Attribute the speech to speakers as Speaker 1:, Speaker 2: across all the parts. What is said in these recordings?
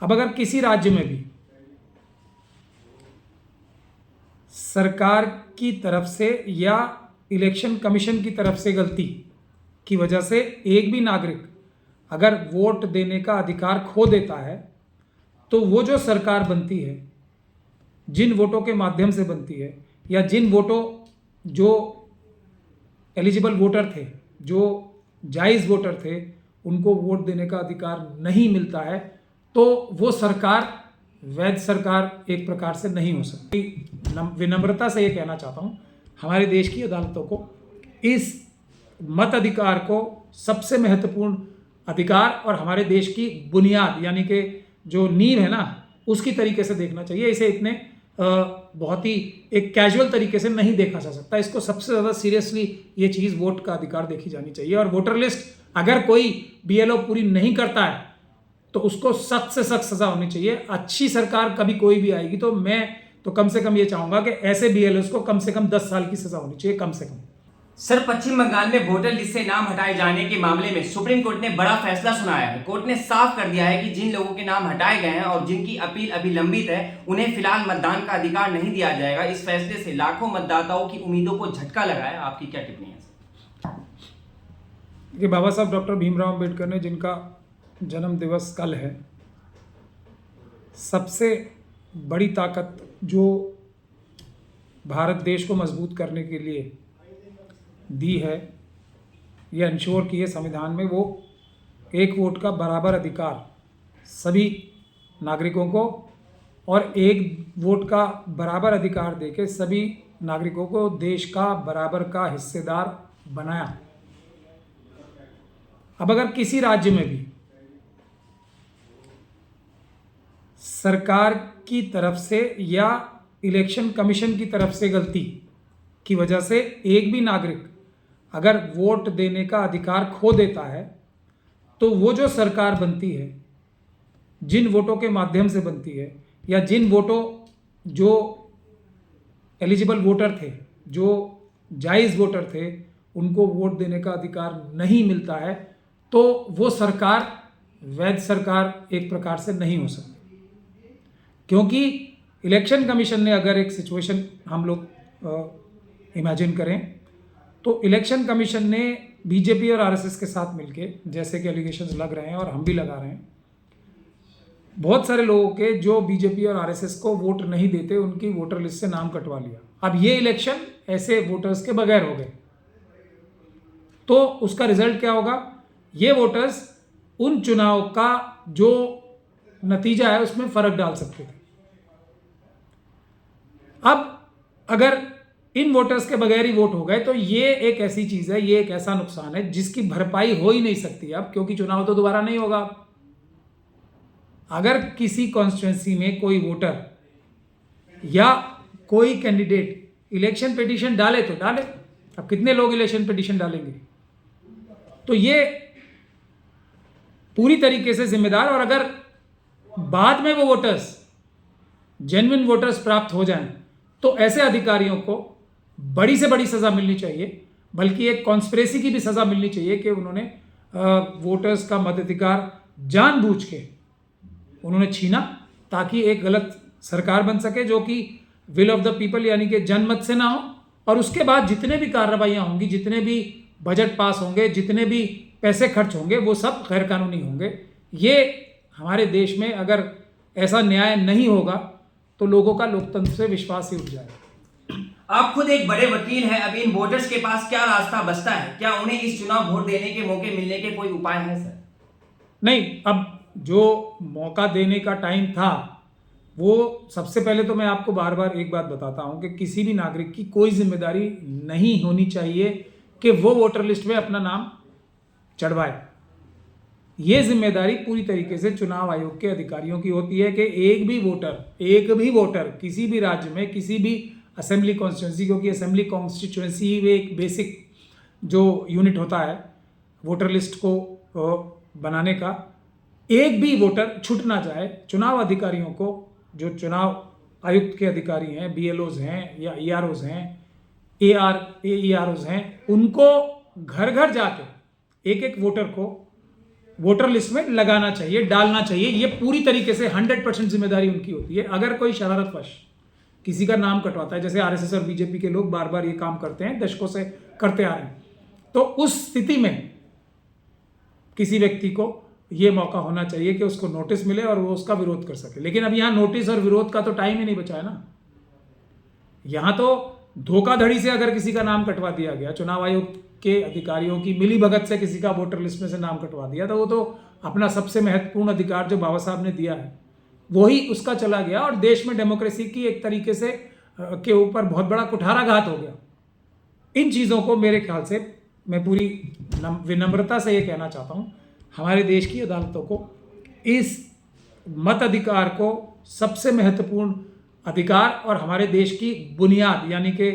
Speaker 1: अब अगर किसी राज्य में भी सरकार की तरफ से या इलेक्शन कमीशन की तरफ से गलती की वजह से एक भी नागरिक अगर वोट देने का अधिकार खो देता है, तो वो जो सरकार बनती है, जिन वोटों के माध्यम से बनती है या जिन वोटों जो एलिजिबल वोटर थे, जो जायज़ वोटर थे, उनको वोट देने का अधिकार नहीं मिलता है, तो वो सरकार वैध सरकार एक प्रकार से नहीं हो सकती। विनम्रता से ये कहना चाहता हूँ हमारे देश की अदालतों को इस मत अधिकार को सबसे महत्वपूर्ण अधिकार और हमारे देश की बुनियाद यानी कि जो नींव है ना, उसकी तरीके से देखना चाहिए। इसे इतने बहुत ही एक कैजुअल तरीके से नहीं देखा जा सकता। इसको सबसे ज़्यादा सीरियसली ये चीज़ वोट का अधिकार देखी जानी चाहिए। और वोटर लिस्ट अगर कोई बीएलओ पूरी नहीं करता है तो उसको सख्त से सख्त सज़ा होनी चाहिए। अच्छी सरकार कभी कोई भी आएगी तो मैं तो कम से कम ये चाहूँगा कि ऐसे बीएलओस को कम से कम 10 साल की सज़ा होनी चाहिए, कम से कम।
Speaker 2: सर, पश्चिम बंगाल में वोटर लिस्ट से नाम हटाए जाने के मामले में सुप्रीम कोर्ट ने बड़ा फैसला सुनाया है। कोर्ट ने साफ कर दिया है कि जिन लोगों के नाम हटाए गए हैं और जिनकी अपील अभी लंबित है, उन्हें फिलहाल मतदान का अधिकार नहीं दिया जाएगा। इस फैसले से लाखों मतदाताओं की उम्मीदों को झटका लगा है। आपकी क्या टिप्पणी है
Speaker 1: कि बाबा साहब डॉक्टर भीमराव अम्बेडकर ने, जिनका जन्म दिवस कल है, सबसे बड़ी ताकत जो भारत देश को मजबूत करने के लिए दी है, यह इंश्योर की है संविधान में, वो एक वोट का बराबर अधिकार सभी नागरिकों को और एक वोट का बराबर अधिकार देके सभी नागरिकों को देश का बराबर का हिस्सेदार बनाया। अब अगर किसी राज्य में भी सरकार की तरफ से या इलेक्शन कमीशन की तरफ से गलती की वजह से एक भी नागरिक अगर वोट देने का अधिकार खो देता है, तो वो जो सरकार बनती है, जिन वोटों के माध्यम से बनती है या जिन वोटों जो एलिजिबल वोटर थे, जो जायज़ वोटर थे, उनको वोट देने का अधिकार नहीं मिलता है, तो वो सरकार वैध सरकार एक प्रकार से नहीं हो सकती। क्योंकि इलेक्शन कमीशन ने, अगर एक सिचुएशन हम लोग इमेजिन करें, तो इलेक्शन कमीशन ने बीजेपी और आरएसएस के साथ मिलके, जैसे कि एलिगेशंस लग रहे हैं और हम भी लगा रहे हैं, बहुत सारे लोगों के जो बीजेपी और आरएसएस को वोट नहीं देते, उनकी वोटर लिस्ट से नाम कटवा लिया। अब ये इलेक्शन ऐसे वोटर्स के बगैर हो गए, तो उसका रिजल्ट क्या होगा? ये वोटर्स उन चुनाव का जो नतीजा है उसमें फर्क डाल सकते थे। अब अगर इन वोटर्स के बगैर ही वोट हो गए, तो ये एक ऐसी चीज है, ये एक ऐसा नुकसान है जिसकी भरपाई हो ही नहीं सकती अब, क्योंकि चुनाव तो दोबारा नहीं होगा। अगर किसी कॉन्स्टिट्यूंसी में कोई वोटर या कोई कैंडिडेट इलेक्शन पिटीशन डाले तो डाले, अब कितने लोग इलेक्शन पिटीशन डालेंगे? तो ये पूरी तरीके से जिम्मेदार, और अगर बाद में वो वोटर्स जेन्युइन वोटर्स प्राप्त हो जाएं, तो ऐसे अधिकारियों को बड़ी से बड़ी सज़ा मिलनी चाहिए, बल्कि एक कॉन्स्पिरेसी की भी सज़ा मिलनी चाहिए कि उन्होंने वोटर्स का मताधिकार जानबूझ के उन्होंने छीना, ताकि एक गलत सरकार बन सके जो कि विल ऑफ द पीपल यानी कि जनमत से ना हो। और उसके बाद जितने भी कार्रवाइयाँ होंगी, जितने भी बजट पास होंगे, जितने भी पैसे खर्च होंगे, वो सब गैर कानूनी होंगे। ये हमारे देश में अगर ऐसा न्याय नहीं होगा तो लोगों का लोकतंत्र से विश्वास ही उठ जाएगा।
Speaker 2: आप खुद एक बड़े वकील हैं, अब इन वोटर्स के पास क्या रास्ता बचता है? क्या उन्हें इस चुनाव वोट देने के मौके मिलने के कोई उपाय है सर?
Speaker 1: नहीं, अब जो मौका देने का टाइम था, वो सबसे पहले तो मैं आपको बार बार एक बात बताता हूं कि किसी भी नागरिक की कोई जिम्मेदारी नहीं होनी चाहिए कि वो वोटर लिस्ट में अपना नाम चढ़वाए। ये जिम्मेदारी पूरी तरीके से चुनाव आयोग के अधिकारियों की होती है कि एक भी वोटर किसी भी राज्य में, किसी भी असेंबली कॉन्स्टिट्यूंसी, क्योंकि असेंबली कॉन्स्टिट्यूंसी एक बेसिक जो यूनिट होता है वोटर लिस्ट को बनाने का, एक भी वोटर छूट ना जाए। चुनाव अधिकारियों को, जो चुनाव आयुक्त के अधिकारी हैं, बीएलओज हैं या ईआरओज हैं, एईआरओज हैं, उनको घर घर जाके एक एक वोटर को वोटर लिस्ट में लगाना चाहिए, डालना चाहिए। ये पूरी तरीके से 100% जिम्मेदारी उनकी होती है। अगर कोई शरारतवश किसी का नाम कटवाता है, जैसे आरएसएस और बीजेपी के लोग बार बार ये काम करते हैं, दशकों से करते आ रहे हैं, तो उस स्थिति में किसी व्यक्ति को ये मौका होना चाहिए कि उसको नोटिस मिले और वो उसका विरोध कर सके। लेकिन अब यहाँ नोटिस और विरोध का तो टाइम ही नहीं बचा है ना। यहाँ तो धोखाधड़ी से अगर किसी का नाम कटवा दिया गया, चुनाव आयोग के अधिकारियों की मिलीभगत से किसी का वोटर लिस्ट में से नाम कटवा दिया, तो वो तो अपना सबसे महत्वपूर्ण अधिकार जो बाबा साहब ने दिया है वही उसका चला गया, और देश में डेमोक्रेसी की एक तरीके से के ऊपर बहुत बड़ा कुठाराघात हो गया। इन चीज़ों को मेरे ख्याल से मैं पूरी विनम्रता से ये कहना चाहता हूँ, हमारे देश की अदालतों को इस मत अधिकार को सबसे महत्वपूर्ण अधिकार और हमारे देश की बुनियाद यानी कि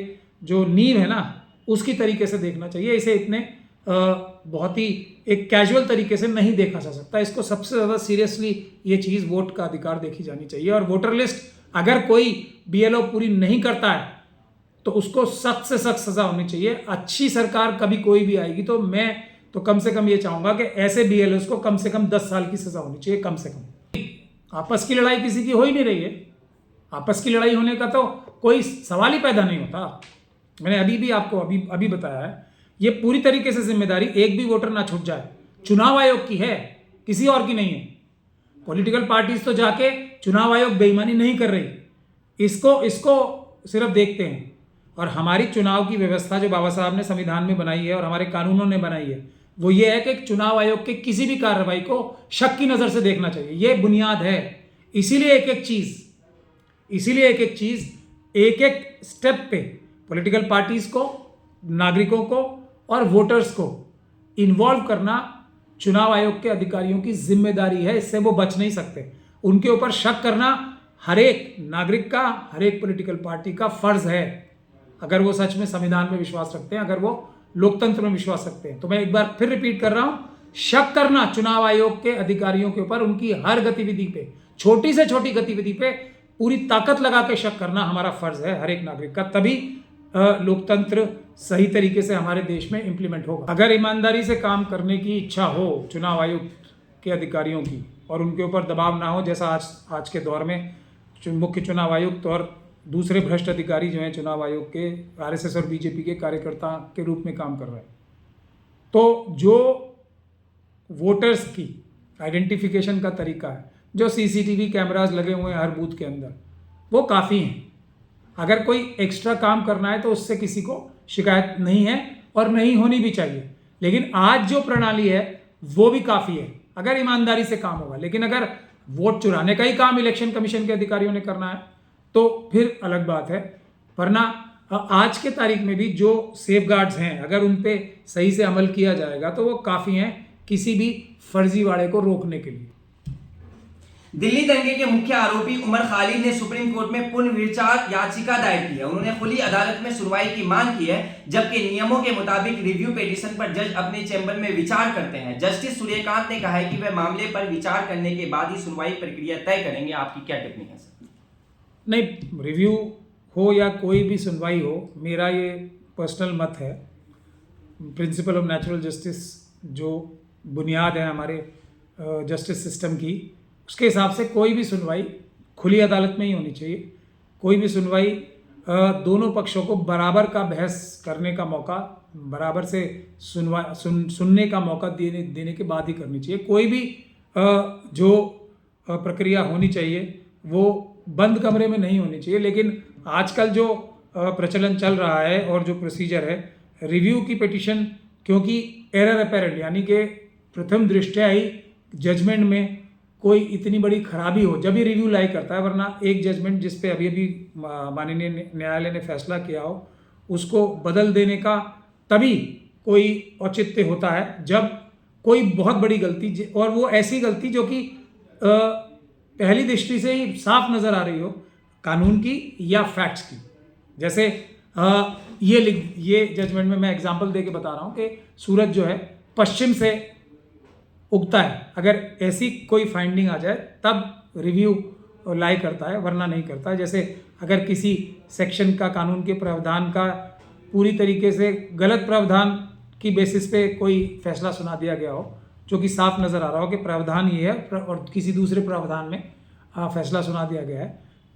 Speaker 1: जो नींव है ना, उसकी तरीके से देखना चाहिए। इसे इतने बहुत ही एक कैजुअल तरीके से नहीं देखा जा सकता। इसको सबसे ज़्यादा सीरियसली ये चीज़ वोट का अधिकार देखी जानी चाहिए। और वोटर लिस्ट अगर कोई बीएलओ पूरी नहीं करता है तो उसको सख्त से सख्त सज़ा होनी चाहिए। अच्छी सरकार कभी कोई भी आएगी तो मैं तो कम से कम ये चाहूँगा कि ऐसे बीएलओ को कम से कम 10 साल की सज़ा होनी चाहिए, कम से कम। आपस की लड़ाई किसी की हो ही नहीं रही है। आपस की लड़ाई होने का तो कोई सवाल ही पैदा नहीं होता। मैंने अभी आपको अभी बताया है, ये पूरी तरीके से जिम्मेदारी एक भी वोटर ना छूट जाए चुनाव आयोग की है, किसी और की नहीं है। पॉलिटिकल पार्टीज तो जाके चुनाव आयोग बेईमानी नहीं कर रही, इसको सिर्फ देखते हैं। और हमारी चुनाव की व्यवस्था जो बाबा साहब ने संविधान में बनाई है और हमारे कानूनों ने बनाई है, वो ये है कि चुनाव आयोग के किसी भी कार्रवाई को शक की नज़र से देखना चाहिए। ये बुनियाद है। इसीलिए एक एक चीज़ एक एक स्टेप पे पॉलिटिकल पार्टीज को, नागरिकों को और वोटर्स को इन्वॉल्व करना चुनाव आयोग के अधिकारियों की जिम्मेदारी है। इससे वो बच नहीं सकते। उनके ऊपर शक करना हर एक नागरिक का, हर एक पॉलिटिकल पार्टी का फर्ज है, अगर वो सच में संविधान में विश्वास रखते हैं, अगर वो लोकतंत्र में विश्वास रखते हैं। तो मैं एक बार फिर रिपीट कर रहा हूं, शक करना चुनाव आयोग के अधिकारियों के ऊपर, उनकी हर गतिविधि पे, छोटी से छोटी गतिविधि पे पूरी ताकत लगा के शक करना हमारा फर्ज है हर एक नागरिक का। तभी लोकतंत्र सही तरीके से हमारे देश में इम्प्लीमेंट होगा। अगर ईमानदारी से काम करने की इच्छा हो चुनाव आयोग के अधिकारियों की और उनके ऊपर दबाव ना हो, जैसा आज के दौर में मुख्य चुनाव आयुक्त और दूसरे भ्रष्ट अधिकारी जो हैं चुनाव आयोग के, आरएसएस और बीजेपी के कार्यकर्ता के रूप में काम कर रहे हैं, तो जो वोटर्स की आइडेंटिफिकेशन का तरीका है, जो सीसीटीवी कैमरास लगे हुए हैं हर बूथ के अंदर, वो काफ़ी हैं। अगर कोई एक्स्ट्रा काम करना है तो उससे किसी को शिकायत नहीं है और नहीं होनी भी चाहिए। लेकिन आज जो प्रणाली है वो भी काफ़ी है अगर ईमानदारी से काम होगा। लेकिन अगर वोट चुराने का ही काम इलेक्शन कमीशन के अधिकारियों ने करना है तो फिर अलग बात है। वरना आज के तारीख में भी जो सेफगार्ड्स हैं, अगर उन पे सही से अमल किया जाएगा तो वो काफ़ी हैं किसी भी फर्जीवाड़े को रोकने के लिए।
Speaker 2: दिल्ली दंगे के मुख्य आरोपी उमर खालिद ने सुप्रीम कोर्ट में पुनर्विचार याचिका दायर की है। उन्होंने खुली अदालत में सुनवाई की मांग की है, जबकि नियमों के मुताबिक रिव्यू पिटीशन पर जज अपने चैम्बर में विचार करते हैं। जस्टिस सूर्यकांत ने कहा है कि वह मामले पर विचार करने के बाद ही सुनवाई प्रक्रिया तय करेंगे। आपकी क्या टिप्पणी है सर?
Speaker 1: नहीं, रिव्यू हो या कोई भी सुनवाई हो, मेरा ये पर्सनल मत है, प्रिंसिपल ऑफ नेचुरल जस्टिस जो बुनियाद है हमारे जस्टिस सिस्टम की, उसके हिसाब से कोई भी सुनवाई खुली अदालत में ही होनी चाहिए। कोई भी सुनवाई दोनों पक्षों को बराबर का बहस करने का मौका, बराबर से सुनने का मौका देने के बाद ही करनी चाहिए। कोई भी जो प्रक्रिया होनी चाहिए वो बंद कमरे में नहीं होनी चाहिए। लेकिन आजकल जो प्रचलन चल रहा है और जो प्रोसीजर है, रिव्यू की पिटीशन, क्योंकि एरर अपेरेंट यानी कि प्रथम दृष्टया ही जजमेंट में कोई इतनी बड़ी खराबी हो जब ही रिव्यू लाई करता है, वरना एक जजमेंट जिस पे अभी माननीय न्यायालय ने फैसला किया हो उसको बदल देने का तभी कोई औचित्य होता है जब कोई बहुत बड़ी गलती, और वो ऐसी गलती जो कि पहली दृष्टि से ही साफ नज़र आ रही हो, कानून की या फैक्ट्स की। जैसे ये जजमेंट में मैं एग्जांपल दे के बता रहा हूँ कि सूरज जो है पश्चिम से उगता है, अगर ऐसी कोई फाइंडिंग आ जाए तब रिव्यू लाई करता है, वरना नहीं करता है। जैसे अगर किसी सेक्शन का, कानून के प्रावधान का पूरी तरीके से गलत प्रावधान की बेसिस पे कोई फैसला सुना दिया गया हो जो कि साफ नज़र आ रहा हो कि प्रावधान ये है और किसी दूसरे प्रावधान में फैसला सुना दिया गया है,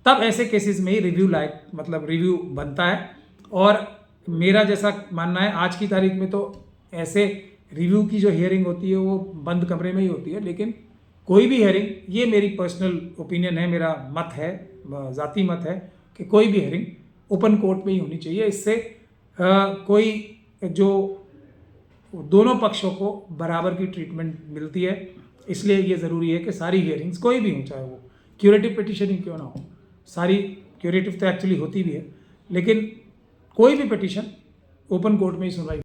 Speaker 1: तब ऐसे केसेस में ही रिव्यू लायक मतलब रिव्यू बनता है। और मेरा जैसा मानना है आज की तारीख में तो ऐसे रिव्यू की जो हियरिंग होती है वो बंद कमरे में ही होती है, लेकिन कोई भी हियरिंग, ये मेरी पर्सनल ओपिनियन है, मेरा मत है, ज़ाती मत है कि कोई भी हियरिंग ओपन कोर्ट में ही होनी चाहिए। इससे कोई जो दोनों पक्षों को बराबर की ट्रीटमेंट मिलती है, इसलिए ये ज़रूरी है कि सारी हियरिंग्स कोई भी हो, चाहे वो क्यूरेटिव पिटिशन ही क्यों ना हो, सारी क्यूरेटिव तो एक्चुअली होती भी है, लेकिन कोई भी पिटिशन ओपन कोर्ट में ही सुनवाई